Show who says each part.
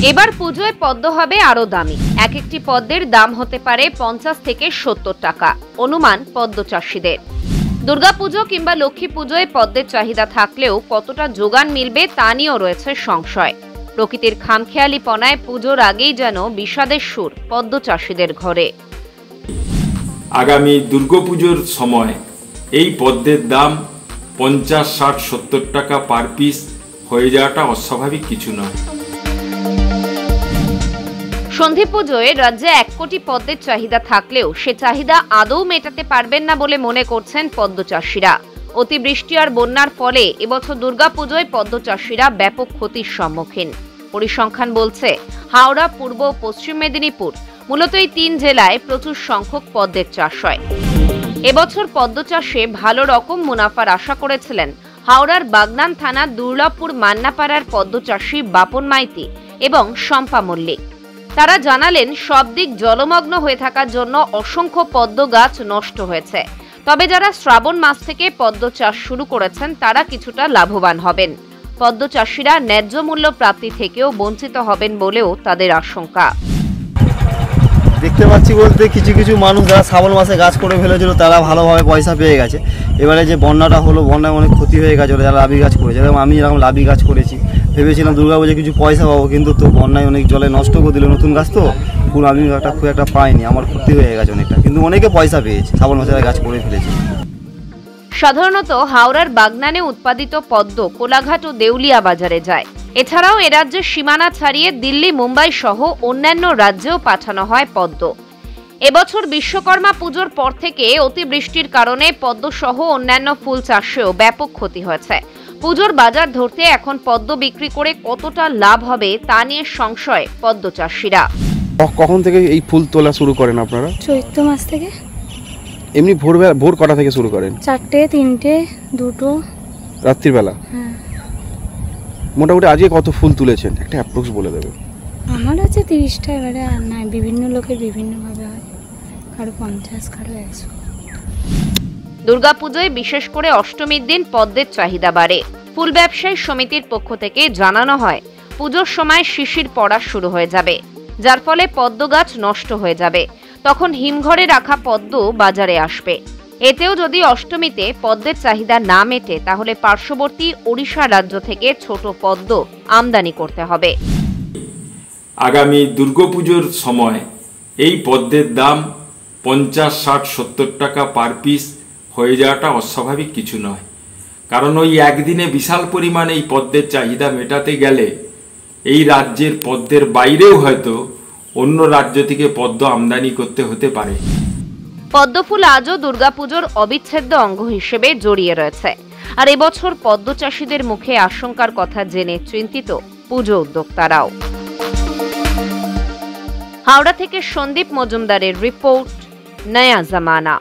Speaker 1: এবার পুজোয় পদ্ম হবে আরো দামি। এক একটি পদ্মের দাম হতে পারে 50 থেকে 70 টাকা, অনুমান পদ্ম চাষীদের। দুর্গাপুজো কিংবা লক্ষ্মী পুজোয় পদ্মের চাহিদা থাকলেও কতটা যোগান মিলবে তা নিয়েও রয়েছে সংশয়। প্রকৃতির খামখেয়ালিপনায় পুজোর আগেই যেন বিষাদের সুর পদ্ম চাষীদের ঘরে।
Speaker 2: আগামী দুর্গাপুজোর সময় এই পদ্মের দাম 50, 60, 70 টাকা পার পিস হয়ে যাওয়াটা অস্বাভাবিক কিছু নয়।
Speaker 1: সন্ধি পুজোয় রাজ্যে 1 কোটি পদ্মের চাহিদা থাকলেও সে চাহিদা আদৌ মেটাতে পারবেন না বলে মনে করছেন পদ্ম চাষীরা। অতিবৃষ্টি আর বন্যার ফলে এবছর দুর্গাপুজোয় পদ্ম চাষীরা ব্যাপক ক্ষতির সম্মুখীন। পরিসংখ্যান বলছে হাওড়া, পূর্ব ও পশ্চিম মেদিনীপুর মূলত এই 3 জেলায় প্রচুর সংখ্যক পদ্মের চাষ হয়। এবছর পদ্ম চাষে ভালো রকম মুনাফার আশা করেছিলেন হাওড়ার বাগনান থানা দুর্লভপুর মান্নাপাড়ার পদ্ম চাষী বাপন মাইতি এবং শম্পা মল্লিক। তারা জানালেন সব দিক জলমগ্ন হয়ে থাকার জন্য অসংখ্য পদ্ম গাছ নষ্ট হয়েছে। তবে যারা শ্রাবণ মাস থেকে পদ্ম চাষ শুরু করেছেন তারা কিছুটা লাভবান হবেন। পদ্ম চাষীরা ন্যায্য মূল্য প্রাপ্তি থেকেও বঞ্চিত হবেন বলেও তাদের আশঙ্কা।
Speaker 3: দেখতে পাচ্ছি বলতে কিছু কিছু মানুষ যারা শ্রাবণ মাসে গাছ করে ফেলেছিল তারা ভালোভাবে পয়সা পেয়ে গেছে। এবারে যে বন্যাটা হলো, বন্যায় অনেক ক্ষতি হয়ে গেছে যারা লাবি গাছ করেছে। যেরকম আমি এরকম লাবি গাছ করেছি, ভেবেছিলাম দুর্গাপুজোয় কিছু পয়সা পাবো, কিন্তু তো বন্যায় অনেক জলে নষ্ট করে দিল নতুন গাছ, তো পুরো আমি খুব একটা পাইনি, আমার ক্ষতি হয়ে গেছে অনেকটা, কিন্তু অনেকে পয়সা পেয়েছে শ্রাবণ মাসে গাছ করে ফেলেছে।
Speaker 1: সাধারণত হাওড়ার বাগনানে উৎপাদিত পদ্ম কোলাঘাট ও দেউলিয়া বাজারে যায়। এছাড়াও এ রাজ্যের সীমানা ছাড়িয়ে দিল্লি, মুম্বাই সহ অন্যান্য রাজ্যেও পাঠানো হয় পদ্ম। এবছর বিশ্বকর্মা পুজোর পর থেকে অতিবৃষ্টির কারণে পদ্ম সহ অন্যান্য ফুল চাষেও ব্যাপক ক্ষতি হয়েছে। পুজোর বাজার ধরতে এখন পদ্ম বিক্রি করে কতটা লাভ হবে তা নিয়ে সংশয় পদ্ম চাষীরা।
Speaker 4: কখন থেকে এই ফুল তোলা শুরু করেন আপনারা?
Speaker 5: চৈত্র মাস থেকে।
Speaker 4: এমনি ভোর কটা থেকে শুরু করেন?
Speaker 5: 4টে, 3টে, 2টো
Speaker 4: রাত্রিবেলা।
Speaker 5: হ্যাঁ।
Speaker 4: মোটামুটি আজকে কত ফুল তুলেছেন একটা অ্যাপ্রক্স বলে দেবেন?
Speaker 5: আমার আছে 30টা, এবারে আর না, বিভিন্ন লোকের বিভিন্নভাবে হয়, কারো 50, কারো 100।
Speaker 1: দুর্গাপুজোয় বিশেষ করে অষ্টমীর দিন পদ্মের চাহিদা বাড়ে। ফুল ব্যবসায়ী সমিতির পক্ষ থেকে জানানো হয় পুজোর সময় শিশির পড়া শুরু হয়ে যাবে, যার ফলে পদ্ম গাছ নষ্ট হয়ে যাবে। তখন হিমঘরে রাখা পদ্ম বাজারে আসবে। এতেও যদি অষ্টমীতে পদ্মের চাহিদা না মেটে তাহলে পার্শ্ববর্তী ওড়িশা রাজ্য থেকে ছোট পদ্ম আমদানি করতে হবে।
Speaker 2: আগামী দুর্গাপুজোর সময় এই পদ্মের দাম 50, 60, 70 টাকা পার পিস হয়ে যাওয়াটা অস্বাভাবিক কিছু নয়। কারণ ওই একদিনে বিশাল পরিমাণে এই পদ্মের চাহিদা মেটাতে গেলে এই রাজ্যের পদ্মের বাইরেও হয়তো অন্য রাজ্য থেকে পদ্ম আমদানি করতে হতে পারে।
Speaker 1: পদ্মফুল আজও দুর্গাপুজোর অবিচ্ছেদ্য অঙ্গ হিসেবে জড়িয়ে রয়েছে। আর এবছর পদ্ম চাষীদের মুখে আশঙ্কার কথা জেনে চিন্তিত পুজো উদ্যোক্তারাও। হাওড়া থেকে সন্দীপ মজুমদারের রিপোর্ট, নয়া জামানা।